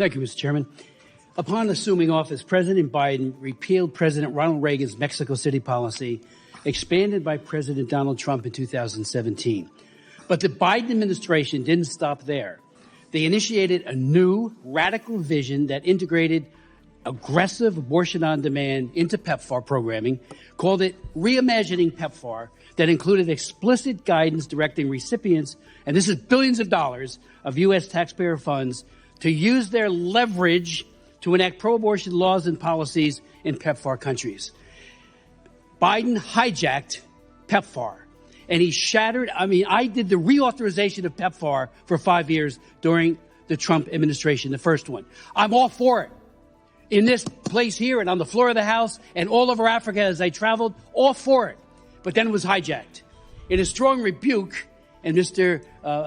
Thank you, Mr. Chairman. Upon assuming office, President Biden repealed President Ronald Reagan's Mexico City policy, expanded by President Donald Trump in 2017. But the Biden administration didn't stop there. They initiated a new, radical vision that integrated aggressive abortion on demand into PEPFAR programming, called it Reimagining PEPFAR, that included explicit guidance directing recipients, and this is billions of dollars of U.S. taxpayer funds, to use their leverage to enact pro-abortion laws and policies in PEPFAR countries. Biden hijacked PEPFAR, and he shattered. I did the reauthorization of PEPFAR for 5 years during the Trump administration, the first one. I'm all for it. In this place here and on the floor of the House and all over Africa as I traveled, all for it. But then it was hijacked. In a strong rebuke, and Mr.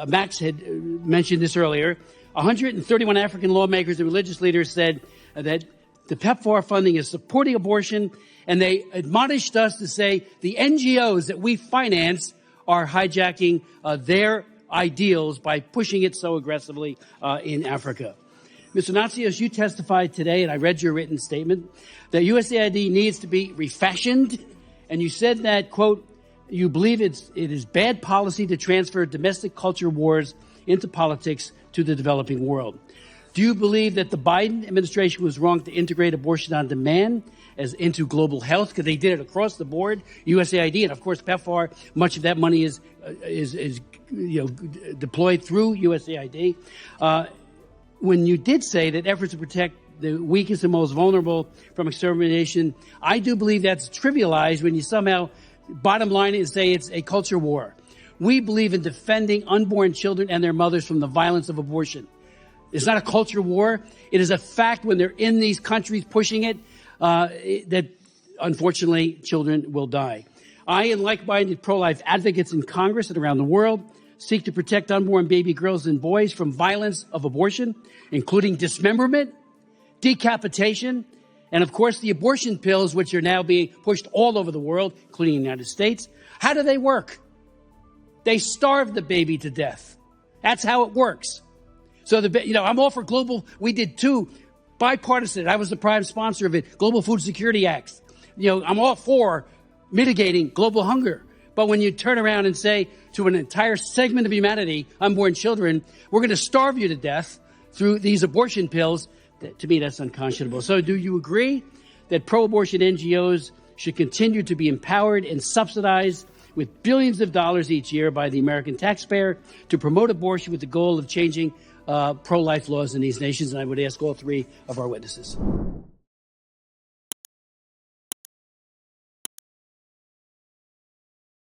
Max had mentioned this earlier, 131 African lawmakers and religious leaders said that the PEPFAR funding is supporting abortion, and they admonished us to say the NGOs that we finance are hijacking their ideals by pushing it so aggressively in Africa. Mr. Natsios, you testified today, and I read your written statement, that USAID needs to be refashioned, and you said that, quote, you believe it is bad policy to transfer domestic culture wars into politics to the developing world. Do you believe that the Biden administration was wrong to integrate abortion on demand as into global health, because they did it across the board, USAID, and of course PEPFAR, much of that money is deployed through USAID. When you did say that efforts to protect the weakest and most vulnerable from extermination, I do believe that's trivialized when you somehow bottom line it and say it's a culture war. We believe in defending unborn children and their mothers from the violence of abortion. It's not a culture war. It is a fact when they're in these countries pushing it, that unfortunately children will die. I and like-minded pro-life advocates in Congress and around the world seek to protect unborn baby girls and boys from violence of abortion, including dismemberment, decapitation, and of course the abortion pills, which are now being pushed all over the world, including the United States. How do they work? They starve the baby to death. That's how it works. So I'm all for global. We did two bipartisan. I was the prime sponsor of it. Global Food Security Acts. I'm all for mitigating global hunger. But when you turn around and say to an entire segment of humanity, unborn children, we're going to starve you to death through these abortion pills, to me, that's unconscionable. So do you agree that pro-abortion NGOs should continue to be empowered and subsidized with billions of dollars each year by the American taxpayer to promote abortion with the goal of changing pro-life laws in these nations? And I would ask all three of our witnesses.